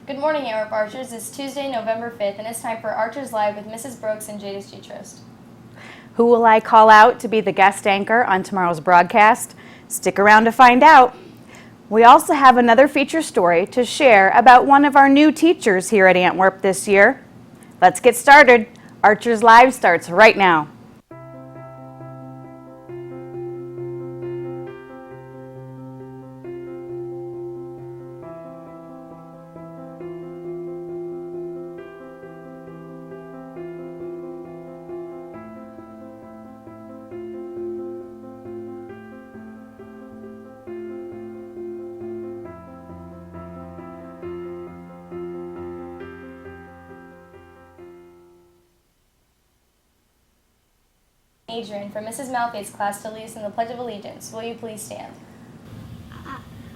Good morning, Antwerp Archers. It's Tuesday, November 5th, and it's time for Archers Live with Mrs. Brooks and Jaidis Getrost. Who will I call out to be the guest anchor on tomorrow's broadcast? Stick around to find out. We also have another feature story to share about one of our new teachers here at Antwerp this year. Let's get started. Archers Live starts right now. Adrian from Mrs. Malfait's class to lead us in the Pledge of Allegiance. Will you please stand?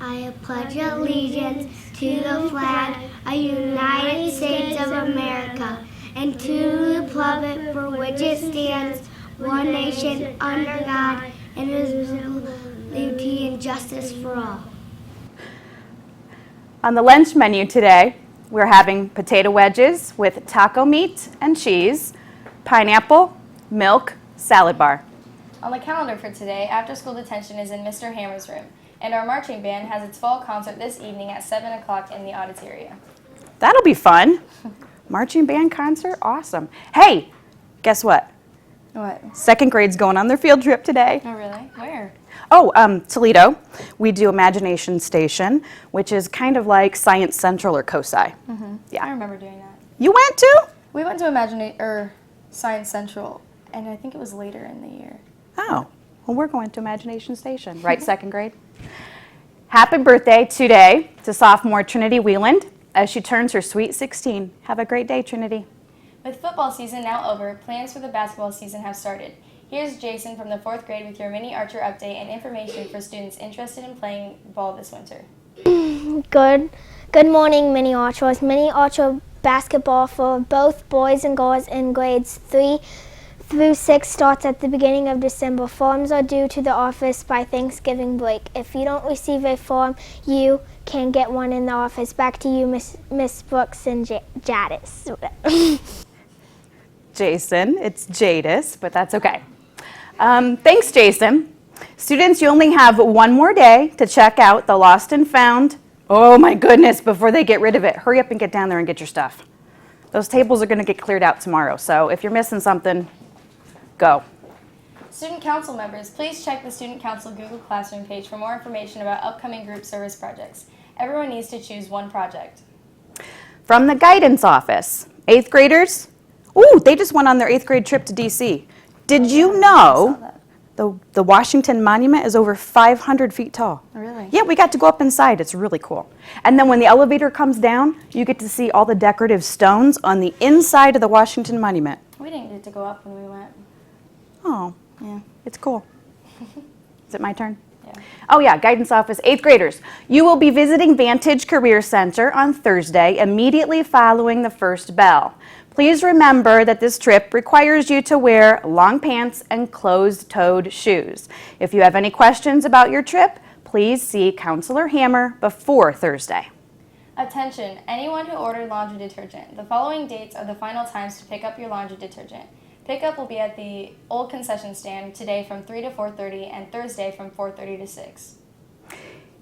I pledge allegiance to the flag of the United States of America and to the republic for which it stands, one nation, under God, indivisible, liberty and justice for all. On the lunch menu today, we're having potato wedges with taco meat and cheese, pineapple, milk, salad bar. On the calendar for today, after-school detention is in Mr. Hammer's room, and our marching band has its fall concert this evening at 7 o'clock in the auditorium. That'll be fun. Marching band concert, awesome. Hey, guess what? What? Second grade's going on their field trip today. Oh, really? Where? Oh, Toledo. We do Imagination Station, which is kind of like Science Central or COSI. Mm-hmm. Yeah. I remember doing that. You went too? We went to Science Central, and I think it was later in the year. Oh, well, we're going to Imagination Station, right? Second grade. Happy birthday today to sophomore Trinity Wieland as she turns her sweet 16. Have a great day, Trinity. With football season now over, plans for the basketball season have started. Here's Jason from the 4th grade with your mini Archer update and information for students interested in playing ball this winter. Good morning, Mini Archers. Mini Archer basketball for both boys and girls in grades 3 through 6 starts at the beginning of December. Forms are due to the office by Thanksgiving break. If you don't receive a form, you can get one in the office. Back to you, Miss Brooks and Jaidis. Jason, it's Jaidis, but that's okay. Thanks, Jason. Students, you only have one more day to check out the lost and found. Oh my goodness, before they get rid of it. Hurry up and get down there and get your stuff. Those tables are going to get cleared out tomorrow, so if you're missing something, go. Student council members, please check the Student Council Google Classroom page for more information about upcoming group service projects. Everyone needs to choose one project. From the guidance office, 8th graders, ooh, they just went on their 8th grade trip to DC. Did you know the Washington Monument is over 500 feet tall? Really? Yeah, we got to go up inside. It's really cool. And then when the elevator comes down, you get to see all the decorative stones on the inside of the Washington Monument. We didn't get to go up when we went. Oh, Yeah. it's cool. Is it my turn? Yeah. Oh yeah, guidance office, 8th graders. You will be visiting Vantage Career Center on Thursday, immediately following the first bell. Please remember that this trip requires you to wear long pants and closed-toed shoes. If you have any questions about your trip, please see Counselor Hammer before Thursday. Attention, anyone who ordered laundry detergent. The following dates are the final times to pick up your laundry detergent. Pickup will be at the old concession stand today from 3 to 4:30 and Thursday from 4:30 to 6.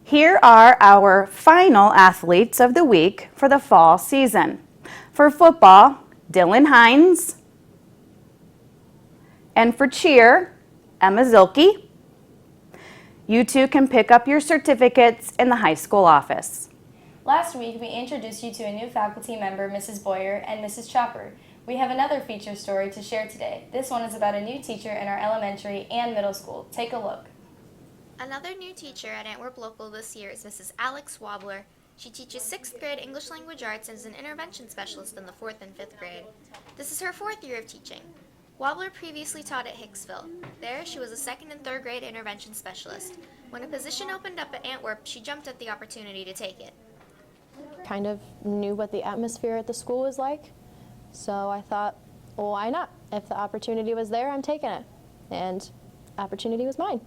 Here are our final athletes of the week for the fall season. For football, Dylan Hines. And for cheer, Emma Zilke. You two can pick up your certificates in the high school office. Last week, we introduced you to a new faculty member, Mrs. Boyer and Mrs. Chopper. We have another feature story to share today. This one is about a new teacher in our elementary and middle school. Take a look. Another new teacher at Antwerp Local this year is Mrs. Alex Wobbler. She teaches 6th grade English Language Arts and is an intervention specialist in the 4th and 5th grade. This is her 4th year of teaching. Wobbler previously taught at Hicksville. There, she was a 2nd and 3rd grade intervention specialist. When a position opened up at Antwerp, she jumped at the opportunity to take it. Kind of knew what the atmosphere at the school was like, so I thought, well, why not? If the opportunity was there, I'm taking it. And opportunity was mine.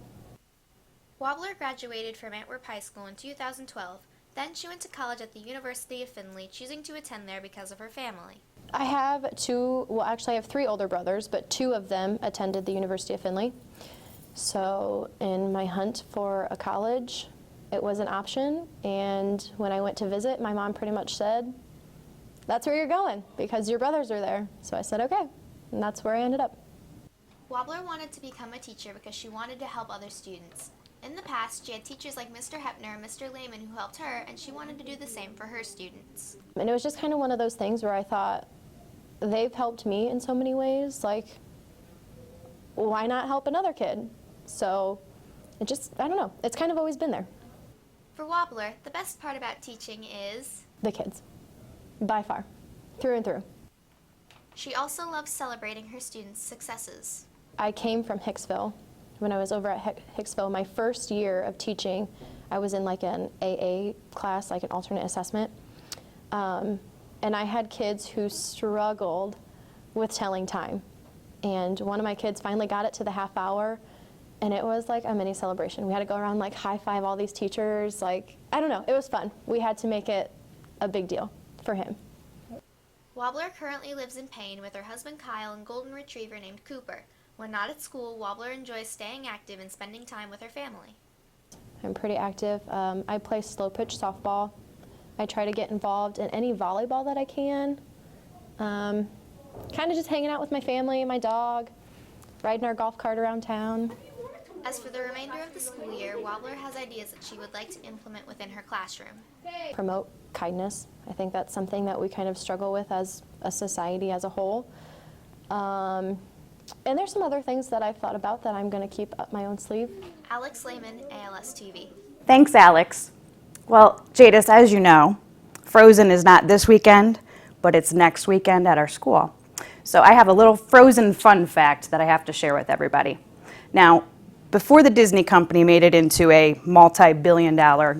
Wobbler graduated from Antwerp High School in 2012. Then she went to college at the University of Findlay, choosing to attend there because of her family. I have I have 3 older brothers, but 2 of them attended the University of Findlay. So in my hunt for a college, it was an option, and when I went to visit, my mom pretty much said, "That's where you're going, because your brothers are there." So I said, okay, and that's where I ended up. Wobbler wanted to become a teacher because she wanted to help other students. In the past, she had teachers like Mr. Hepner and Mr. Lehman who helped her, and she wanted to do the same for her students. And it was just kind of one of those things where I thought, they've helped me in so many ways, like, why not help another kid? So it just, I don't know, it's kind of always been there. For Wobbler, the best part about teaching is The kids, by far, through and through. she also loves celebrating her students' successes. I came from Hicksville. When I was over at Hicksville, my first year of teaching, I was in like an AA class, like an alternate assessment. And I had kids who struggled with telling time. And one of my kids finally got it to the half hour, and it was like a mini celebration. We had to go around, like, high five all these teachers. Like, I don't know, it was fun. We had to make it a big deal for him. Wobbler currently lives in Payne with her husband Kyle and golden retriever named Cooper. When not at school, Wobbler enjoys staying active and spending time with her family. I'm pretty active. I play slow pitch softball. I try to get involved in any volleyball that I can. Kind of just hanging out with my family and my dog, riding our golf cart around town. As for the remainder of the school year, Wobbler has ideas that she would like to implement within her classroom. Promote kindness. I think that's something that we kind of struggle with as a society as a whole. And there's some other things that I've thought about that I'm going to keep up my own sleeve. Alex Lehman, ALS TV. Thanks, Alex. Well, Jaidis, as you know, Frozen is not this weekend, but it's next weekend at our school. So I have a little Frozen fun fact that I have to share with everybody. Now, before the Disney company made it into a multi-billion-dollar,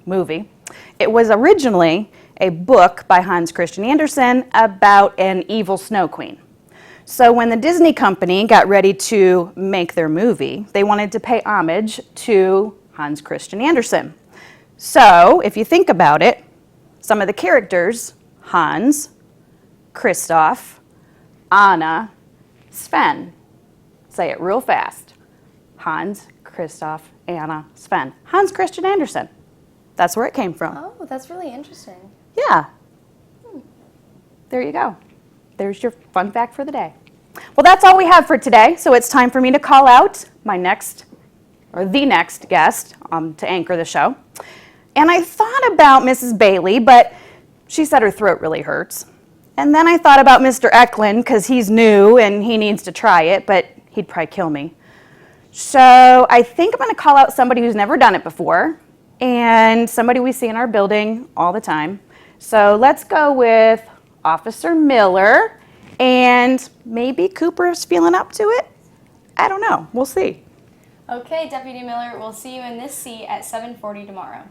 movie, it was originally a book by Hans Christian Andersen about an evil snow queen. So when the Disney company got ready to make their movie, they wanted to pay homage to Hans Christian Andersen. So if you think about it, some of the characters, Hans, Kristoff, Anna, Sven. Say it real fast. Hans, Kristoff, Anna, Sven. Hans Christian Andersen. That's where it came from. Oh, that's really interesting. Yeah. There you go. There's your fun fact for the day. Well, that's all we have for today, so it's time for me to call out the next guest to anchor the show. And I thought about Mrs. Bailey, but she said her throat really hurts. And then I thought about Mr. Eklund, because he's new and he needs to try it, but he'd probably kill me. So I think I'm going to call out somebody who's never done it before, and somebody we see in our building all the time. So let's go with Officer Miller, and maybe Cooper's feeling up to it. I don't know. We'll see. Okay, Deputy Miller, we'll see you in this seat at 7:40 tomorrow.